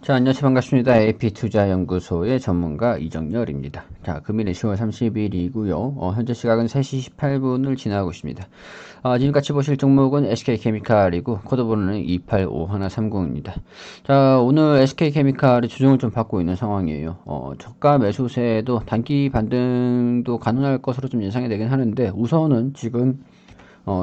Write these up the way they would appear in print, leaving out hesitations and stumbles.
자, 안녕하세요. 반갑습니다. AP투자연구소의 전문가 이정열입니다. 자, 금일은 10월 30일이고요. 현재 시각은 3시 18분을 지나고 있습니다. 지금 같이 보실 종목은 SK케미칼이고 코드번호는 285130입니다. 자, 오늘 SK케미칼이 조정을 좀 받고 있는 상황이에요. 저가 매수세도 단기 반등도 가능할 것으로 좀 예상이 되긴 하는데 우선은 지금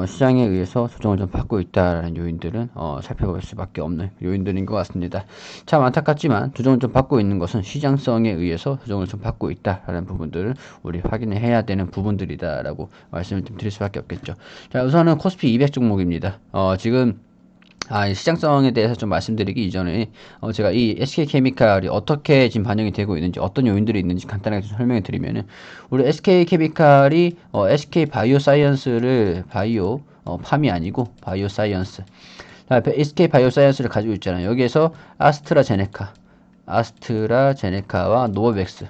시장에 의해서 조정을 좀 받고 있다라는 요인들은 살펴볼 수밖에 없는 요인들인 것 같습니다. 참 안타깝지만 조정을 좀 받고 있는 것은 시장성에 의해서 조정을 좀 받고 있다라는 부분들을 우리 확인을 해야 되는 부분들이다라고 말씀을 좀 드릴 수밖에 없겠죠. 자, 우선은 코스피 200 종목입니다. 지금 이 시장성에 대해서 좀 말씀드리기 이전에 제가 이 SK케미칼이 어떻게 지금 반영이 되고 있는지 어떤 요인들이 있는지 간단하게 좀 설명해 드리면은 우리 SK케미칼이 SK바이오사이언스를 바이오 팜이 아니고 바이오사이언스 SK바이오사이언스를 가지고 있잖아요. 여기에서 아스트라제네카와 노바백스.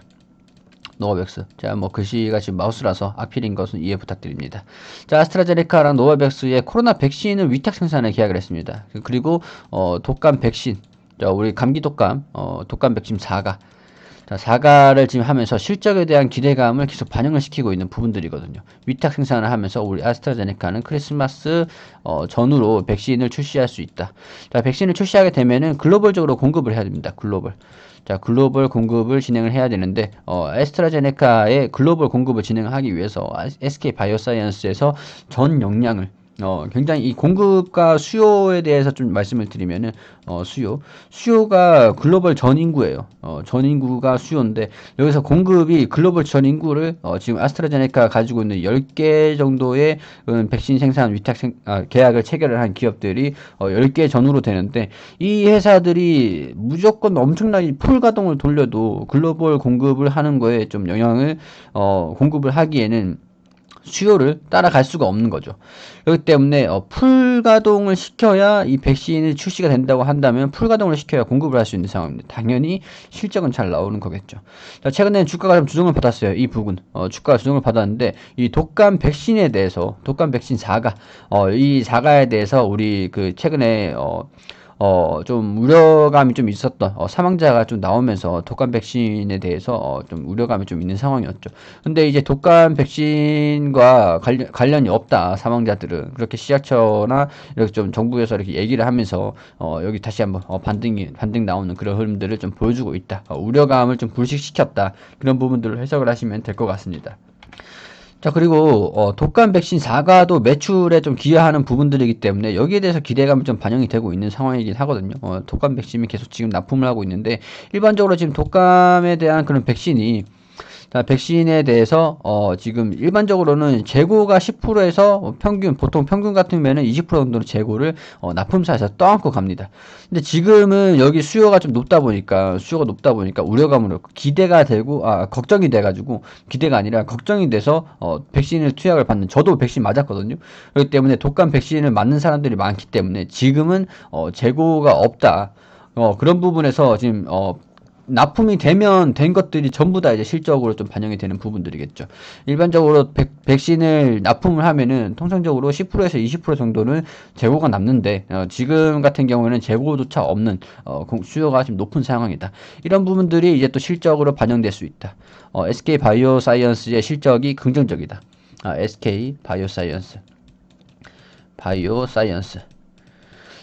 자, 뭐 글씨가 지금 마우스라서 악필인 것은 이해 부탁드립니다. 자, 아스트라제네카랑 노바백스의 코로나 백신을 위탁 생산을 계약을 했습니다. 그리고 독감 백신, 자, 우리 감기 독감, 독감 백신 4가. 자, 4가를 지금 하면서 실적에 대한 기대감을 계속 반영을 시키고 있는 부분들이거든요. 위탁 생산을 하면서 우리 아스트라제네카는 크리스마스 전후로 백신을 출시할 수 있다. 자, 백신을 출시하게 되면은 글로벌적으로 공급을 해야 됩니다. 글로벌 공급을 진행을 해야 되는데 애스트라제네카의 글로벌 공급을 진행하기 위해서 SK 바이오사이언스에서 전 역량을 굉장히 이 공급과 수요에 대해서 좀 말씀을 드리면은 수요가 글로벌 전 인구예요. 전 인구가 수요인데 여기서 공급이 글로벌 전 인구를 지금 아스트라제네카 가지고 있는 10개 정도의 백신 생산 계약을 체결을 한 기업들이 10개 전후로 되는데 이 회사들이 무조건 엄청나게 풀 가동을 돌려도 글로벌 공급을 하는 거에 좀 영향을 공급을 하기에는 수요를 따라갈 수가 없는 거죠. 그렇기 때문에 풀가동을 시켜야 이 백신이 출시가 된다고 한다면 풀가동을 시켜야 공급을 할 수 있는 상황입니다. 당연히 실적은 잘 나오는 거겠죠. 자, 최근에 주가가 좀 조정을 받았어요. 이 부분 주가가 조정을 받았는데 이 독감 백신에 대해서 독감 백신 4가 이 4가에 대해서 우리 그 최근에 좀 우려감이 좀 있었던 사망자가 좀 나오면서 독감 백신에 대해서 좀 우려감이 좀 있는 상황이었죠. 근데 이제 독감 백신과 관련이 없다 사망자들은 그렇게 시약처나 이렇게 좀 정부에서 이렇게 얘기를 하면서 여기 다시 한번 반등 나오는 그런 흐름들을 좀 보여주고 있다. 우려감을 좀 불식시켰다. 그런 부분들을 해석을 하시면 될 것 같습니다. 자, 그리고 독감 백신 4가도 매출에 좀 기여하는 부분들이기 때문에 여기에 대해서 기대감이 좀 반영이 되고 있는 상황이긴 하거든요. 독감 백신이 계속 지금 납품을 하고 있는데 일반적으로 지금 독감에 대한 그런 백신이 자, 백신에 대해서 지금 일반적으로는 재고가 10%에서 보통 평균 같으면은 20% 정도로 재고를 납품사에서 떠안고 갑니다. 근데 지금은 여기 수요가 높다 보니까 우려감으로 기대가 되고 걱정이 돼 가지고 기대가 아니라 걱정이 돼서 백신을 투약을 받는 저도 백신 맞았거든요. 그렇기 때문에 독감 백신을 맞는 사람들이 많기 때문에 지금은 재고가 없다. 그런 부분에서 지금 납품이 된 것들이 전부 다 이제 실적으로 좀 반영이 되는 부분들이겠죠. 일반적으로 백신을 납품을 하면은 통상적으로 10%에서 20% 정도는 재고가 남는데 지금 같은 경우에는 재고조차 없는 수요가 지금 높은 상황이다. 이런 부분들이 이제 또 실적으로 반영될 수 있다. SK 바이오사이언스의 실적이 긍정적이다. SK 바이오사이언스.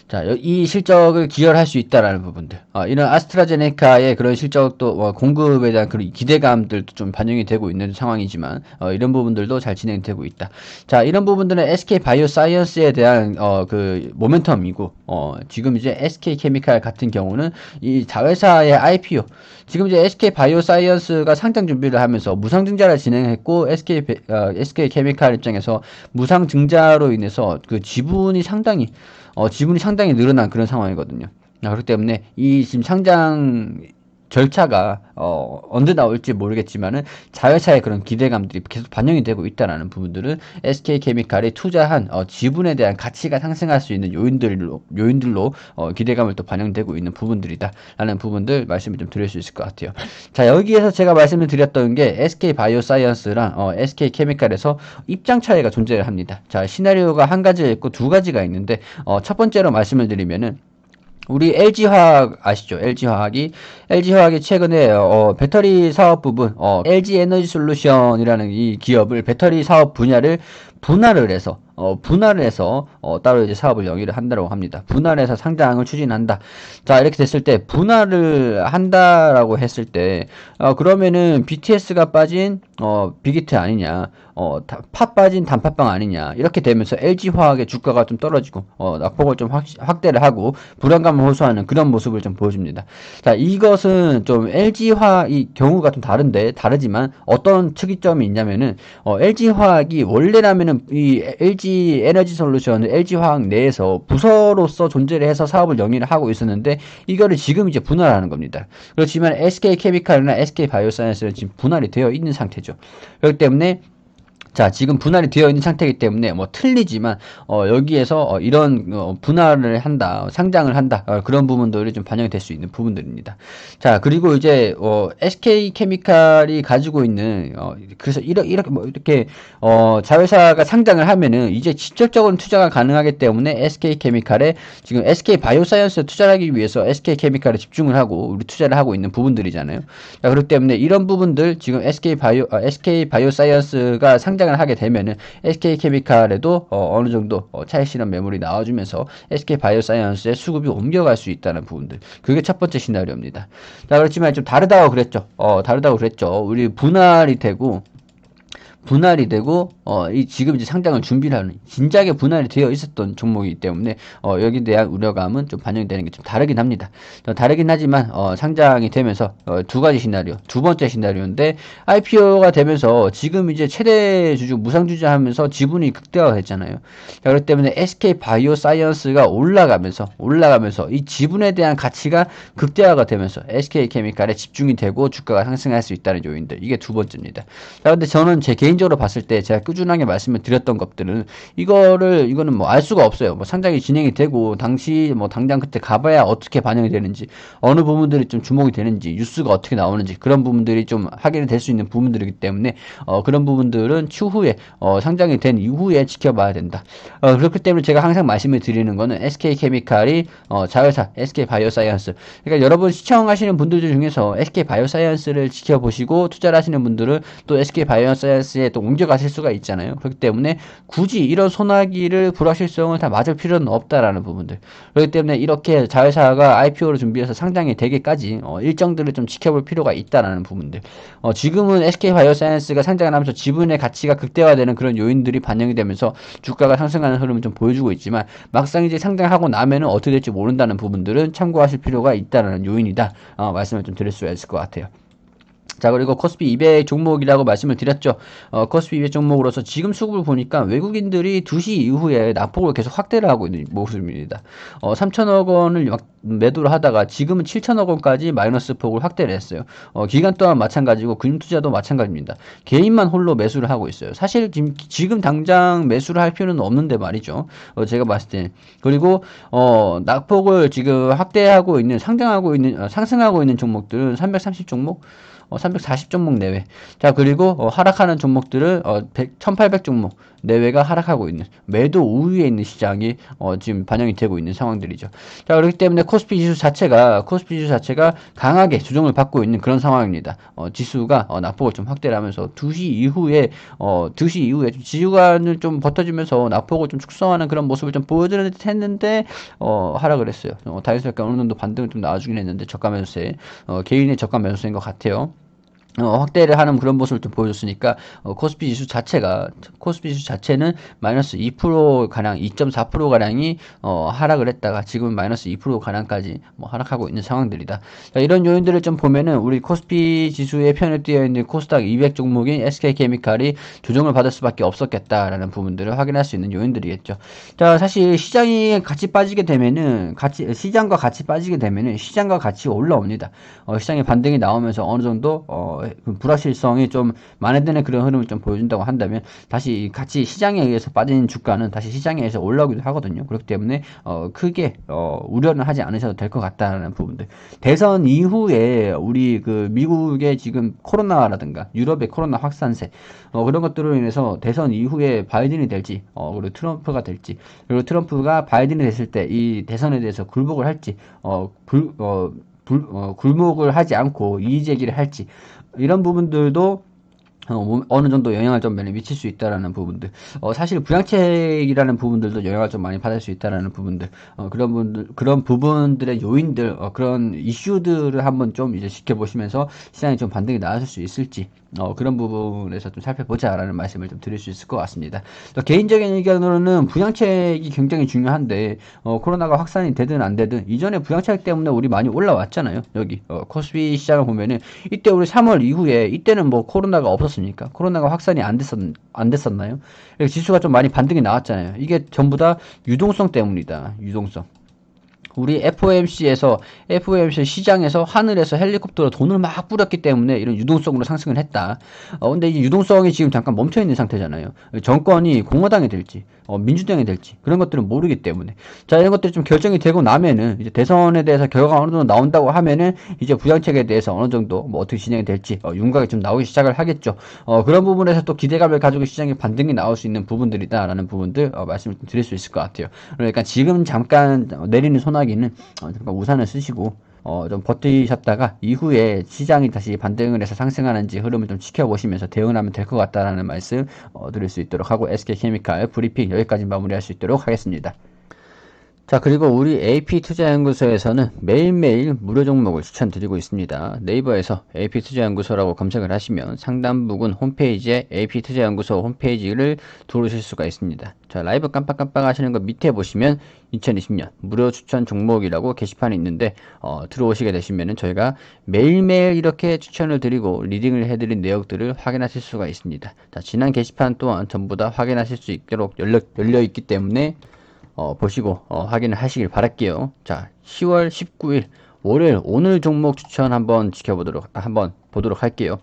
자, 이 실적을 기여할 수 있다라는 부분들. 이런 아스트라제네카의 그런 실적도 공급에 대한 그런 기대감들도 좀 반영이 되고 있는 상황이지만 이런 부분들도 잘 진행되고 있다. 자, 이런 부분들은 SK 바이오사이언스에 대한 그 모멘텀이고 지금 이제 SK 케미칼 같은 경우는 이 자회사의 IPO 지금 이제 SK 바이오사이언스가 상장 준비를 하면서 무상증자를 진행했고 SK 케미칼 입장에서 무상증자로 인해서 그 지분이 상당히 늘어난 그런 상황이거든요. 그렇기 때문에 이 지금 상장 절차가 언제 나올지 모르겠지만은 자회사의 그런 기대감들이 계속 반영이 되고 있다라는 부분들은 SK케미칼이 투자한 지분에 대한 가치가 상승할 수 있는 요인들로 기대감을 또 반영되고 있는 부분들이다라는 부분들 말씀을 좀 드릴 수 있을 것 같아요. 자, 여기에서 제가 말씀을 드렸던 게 SK바이오사이언스랑 SK케미칼에서 입장 차이가 존재를 합니다. 자, 시나리오가 한 가지가 있고 두 가지가 있는데 첫 번째로 말씀을 드리면은 우리 LG화학 아시죠? LG화학이 최근에 배터리 사업 부분 LG 에너지 솔루션이라는 이 기업을 배터리 사업 분야를 분할을 해서 따로 이제 사업을 영위를 한다고 합니다. 분할해서 상장을 추진한다. 자, 이렇게 됐을 때 분할을 한다라고 했을 때 그러면은 BTS가 빠진 빅히트 아니냐? 팥 빠진 단팥빵 아니냐? 이렇게 되면서 LG화학의 주가가 좀 떨어지고 낙폭을 좀 확대를 하고 불안감을 호소하는 그런 모습을 좀 보여줍니다. 자, 이것은 좀 LG화학이 경우가 좀 다르지만 어떤 특이점이 있냐면은 LG화학이 원래라면은 이 LG 에너지 솔루션을 LG화학 내에서 부서로서 존재를 해서 사업을 영위를 하고 있었는데 이거를 지금 이제 분할하는 겁니다. 그렇지만 SK케미칼이나 SK바이오사이언스는 지금 분할이 되어 있는 상태죠. 그렇기 때문에 자, 지금 분할이 되어 있는 상태이기 때문에 뭐 틀리지만 여기에서 이런 분할을 한다, 상장을 한다 그런 부분들이 좀 반영이 될 수 있는 부분들입니다. 자, 그리고 이제 SK케미칼이 가지고 있는 그래서 이렇게 뭐 이렇게 자회사가 상장을 하면은 이제 직접적인 투자가 가능하기 때문에 SK케미칼에 지금 SK바이오사이언스에 투자하기 위해서 SK케미칼에 집중을 하고 우리 투자를 하고 있는 부분들이잖아요. 자, 그렇기 때문에 이런 부분들 지금 SK바이오사이언스가 상장을 하게 되면은 SK케미칼에도 어느 정도 차익 실현 매물이 나와주면서 SK바이오사이언스의 수급이 옮겨갈 수 있다는 부분들. 그게 첫 번째 시나리오입니다. 자, 그렇지만 좀 다르다고 그랬죠. 우리 이 지금 이제 상장을 준비를 하는 진작에 분할이 되어 있었던 종목이기 때문에 여기에 대한 우려감은 좀 반영이 되는 게 좀 다르긴 합니다. 다르긴 하지만 상장이 되면서 두 가지 시나리오, 두 번째 시나리오인데 IPO가 되면서 지금 이제 최대 주주 무상주주 하면서 지분이 극대화가 됐잖아요. 자, 그렇기 때문에 SK바이오사이언스가 올라가면서 이 지분에 대한 가치가 극대화가 되면서 SK케미칼에 집중이 되고 주가가 상승할 수 있다는 요인들. 이게 두 번째입니다. 자, 근데 저는 제 개인적으로 봤을 때 제가 꾸준하게 말씀을 드렸던 것들은 이거는 뭐 알 수가 없어요. 뭐 상장이 진행이 되고 당시 뭐 당장 그때 가봐야 어떻게 반영이 되는지 어느 부분들이 좀 주목이 되는지 뉴스가 어떻게 나오는지 그런 부분들이 좀 확인이 될 수 있는 부분들이기 때문에 그런 부분들은 추후에 상장이 된 이후에 지켜봐야 된다. 그렇기 때문에 제가 항상 말씀을 드리는 거는 SK케미칼이 자회사 SK바이오사이언스 그러니까 여러분 시청하시는 분들 중에서 SK바이오사이언스를 지켜보시고 투자를 하시는 분들은 또 SK바이오사이언스에 또 옮겨가실 수가 있잖아요. 그렇기 때문에 굳이 이런 소나기를 불확실성을 다 맞을 필요는 없다라는 부분들. 그렇기 때문에 이렇게 자회사가 IPO를 준비해서 상장이 되기까지 일정들을 좀 지켜볼 필요가 있다라는 부분들. 지금은 SK바이오사이언스가 상장을 하면서 지분의 가치가 극대화되는 그런 요인들이 반영이 되면서 주가가 상승하는 흐름을 좀 보여주고 있지만 막상 이제 상장하고 나면은 어떻게 될지 모른다는 부분들은 참고하실 필요가 있다라는 요인이다. 말씀을 좀 드릴 수가 있을 것 같아요. 자, 그리고 코스피 200 종목이라고 말씀을 드렸죠. 코스피 200 종목으로서 지금 수급을 보니까 외국인들이 2시 이후에 낙폭을 계속 확대를 하고 있는 모습입니다. 3천억 원을 매도를 하다가 지금은 7천억 원까지 마이너스 폭을 확대를 했어요. 기간 동안 마찬가지고 금융투자도 마찬가지입니다. 개인만 홀로 매수를 하고 있어요. 사실 지금 당장 매수를 할 필요는 없는데 말이죠. 제가 봤을 때. 그리고 낙폭을 지금 확대하고 있는 상승하고 있는 종목들은 330 종목 340 종목 내외. 자, 그리고 하락하는 종목들을 1800 종목 내외가 하락하고 있는 매도 우위에 있는 시장이 지금 반영이 되고 있는 상황들이죠. 자, 그렇기 때문에 코스피 지수 자체가 강하게 조정을 받고 있는 그런 상황입니다. 지수가 낙폭을 좀 확대를 하면서 2시 이후에 지수관을 좀 버텨주면서 낙폭을 좀 축소하는 그런 모습을 좀 보여드렸는데 했는데 하락을 했어요. 다이소가 어느 정도 반등을 좀 나와주긴 했는데 저가 매수세 개인의 저가 매수세인 것 같아요. 확대를 하는 그런 모습을 좀 보여줬으니까 코스피 지수 자체는 마이너스 2% 가량 2.4% 가량이 하락을 했다가 지금은 마이너스 2% 가량까지 뭐 하락하고 있는 상황들이다. 자, 이런 요인들을 좀 보면은 우리 코스피 지수에 편에 뛰어 있는 코스닥 200 종목인 SK케미칼이 조정을 받을 수밖에 없었겠다라는 부분들을 확인할 수 있는 요인들이겠죠. 자, 사실 시장과 같이 빠지게 되면은 시장과 같이 올라옵니다. 시장의 반등이 나오면서 어느 정도 불확실성이 좀 만회되는 그런 흐름을 좀 보여준다고 한다면 다시 같이 시장에 의해서 빠진 주가는 다시 시장에 의해서 올라오기도 하거든요. 그렇기 때문에 크게 우려는 하지 않으셔도 될 것 같다는 부분들. 대선 이후에 우리 그 미국의 지금 코로나라든가 유럽의 코로나 확산세 그런 것들로 인해서 대선 이후에 바이든이 될지 그리고 트럼프가 될지, 그리고 트럼프가 바이든이 됐을 때 이 대선에 대해서 굴복을 할지 굴복을 하지 않고 이의제기를 할지, 이런 부분들도 어느 정도 영향을 좀 많이 미칠 수 있다라는 부분들. 사실 부양책이라는 부분들도 영향을 좀 많이 받을 수 있다라는 부분들. 그런 부분들의 요인들, 그런 이슈들을 한번 좀 이제 지켜보시면서 시장이 좀 반등이 나아질 수 있을지, 그런 부분에서 좀 살펴보자라는 말씀을 좀 드릴 수 있을 것 같습니다. 개인적인 의견으로는 부양책이 굉장히 중요한데, 코로나가 확산이 되든 안 되든, 이전에 부양책 때문에 우리 많이 올라왔잖아요. 여기, 코스피 시장을 보면은, 이때 우리 3월 이후에, 이때는 뭐 코로나가 없었습니까? 코로나가 확산이 안 됐었나요? 지수가 좀 많이 반등이 나왔잖아요. 이게 전부 다 유동성 때문이다. 유동성. 우리 FOMC 시장에서 하늘에서 헬리콥터로 돈을 막 뿌렸기 때문에 이런 유동성으로 상승을 했다. 근데 이 유동성이 지금 잠깐 멈춰 있는 상태잖아요. 정권이 공화당이 될지, 민주당이 될지, 그런 것들은 모르기 때문에. 자, 이런 것들이 좀 결정이 되고 나면은, 이제 대선에 대해서 결과가 어느 정도 나온다고 하면은, 이제 부양책에 대해서 어느 정도 뭐 어떻게 진행이 될지, 윤곽이 좀 나오기 시작을 하겠죠. 그런 부분에서 또 기대감을 가지고 시장에 반등이 나올 수 있는 부분들이다라는 부분들, 말씀을 좀 드릴 수 있을 것 같아요. 그러니까 지금 잠깐 내리는 소나기는 잠깐 우산을 쓰시고 좀 버티셨다가 이후에 시장이 다시 반등을 해서 상승하는지 흐름을 좀 지켜보시면서 대응을 하면 될 것 같다라는 말씀 드릴 수 있도록 하고, SK케미칼 브리핑 여기까지 마무리할 수 있도록 하겠습니다. 자, 그리고 우리 AP투자연구소에서는 매일매일 무료 종목을 추천드리고 있습니다. 네이버에서 AP투자연구소라고 검색을 하시면 상단 부분 홈페이지에 AP투자연구소 홈페이지를 들어오실 수가 있습니다. 자, 라이브 깜빡깜빡 하시는 거 밑에 보시면 2020년 무료 추천 종목이라고 게시판이 있는데, 들어오시게 되시면은 저희가 매일매일 이렇게 추천을 드리고 리딩을 해드린 내역들을 확인하실 수가 있습니다. 자, 지난 게시판 또한 전부 다 확인하실 수 있도록 열려 있기 때문에 보시고 확인을 하시길 바랄게요. 자, 10월 19일 월요일 오늘 종목 추천 한번 보도록 할게요.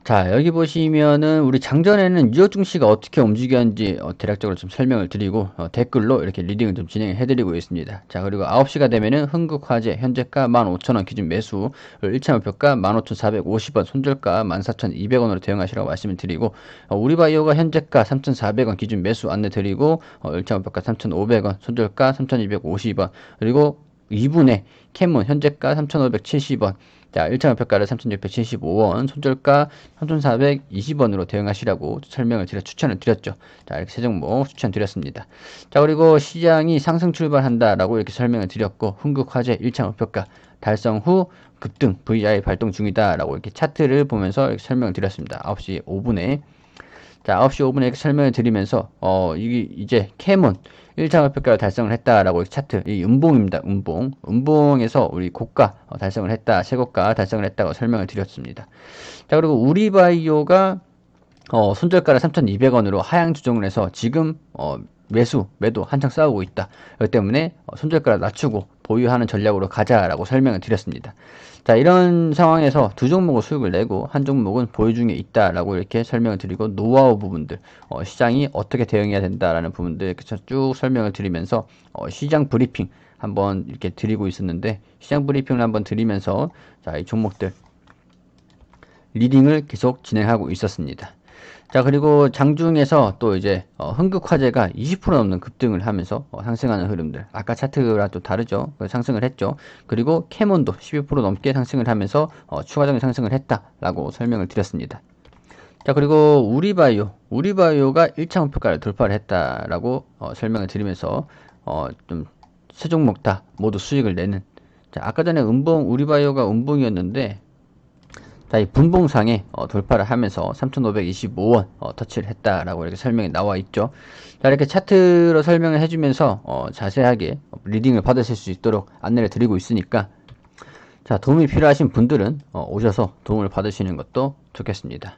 자, 여기 보시면은 우리 장전에는 뉴욕 증시가 어떻게 움직였는지 대략적으로 좀 설명을 드리고 댓글로 이렇게 리딩을 좀 진행을 해드리고 있습니다. 자, 그리고 9시가 되면은 흥국화재 현재가 15,000원 기준 매수, 1차 목표가 15,450원, 손절가 14,200원으로 대응하시라고 말씀을 드리고, 우리바이오가 현재가 3,400원 기준 매수 안내 드리고, 1차 목표가 3,500원, 손절가 3,250원, 그리고 2분의 캐문 현재가 3,570원, 자, 1차 목표가를 3,675원, 손절가 3,420원으로 대응하시라고 추천을 드렸죠. 자, 이렇게 세 종목 추천드렸습니다. 자, 그리고 시장이 상승 출발한다라고 이렇게 설명을 드렸고, 흥국화재 1차 목표가 달성 후 급등 VI 발동 중이다라고 이렇게 차트를 보면서 이렇게 설명을 드렸습니다. 9시 5분에. 자, 9시 5분에 이렇게 설명을 드리면서, 이게 이제 캐몬 1차 목표가를 달성을 했다라고 차트, 이 음봉입니다. 음봉에서 우리 고가 달성을 했다, 최고가 달성을 했다고 설명을 드렸습니다. 자, 그리고 우리바이오가 손절가를 3,200원으로 하향 조정을 해서 지금 매도 한창 싸우고 있다. 그렇기 때문에 손절가를 낮추고 보유하는 전략으로 가자라고 설명을 드렸습니다. 자, 이런 상황에서 두 종목은 수익을 내고 한 종목은 보유 중에 있다라고 이렇게 설명을 드리고, 노하우 부분들, 시장이 어떻게 대응해야 된다라는 부분들 이렇게 쭉 설명을 드리면서 시장 브리핑 한번 이렇게 드리고 있었는데, 시장 브리핑을 한번 드리면서 자, 이 종목들 리딩을 계속 진행하고 있었습니다. 자, 그리고 장중에서 또 이제 흥국화재가 20% 넘는 급등을 하면서 상승하는 흐름들, 아까 차트랑 또 다르죠. 상승을 했죠. 그리고 캐몬도 12% 넘게 상승을 하면서 추가적인 상승을 했다라고 설명을 드렸습니다. 자, 그리고 우리바이오가 1차 목표가를 돌파를 했다라고 설명을 드리면서 좀 세 종목 다 모두 수익을 내는, 자, 아까 전에 우리바이오가 음봉이었는데, 자, 이 분봉상에 돌파를 하면서 3,525원 터치를 했다라고 이렇게 설명이 나와 있죠. 자, 이렇게 차트로 설명을 해주면서 자세하게 리딩을 받으실 수 있도록 안내를 드리고 있으니까, 자, 도움이 필요하신 분들은 오셔서 도움을 받으시는 것도 좋겠습니다.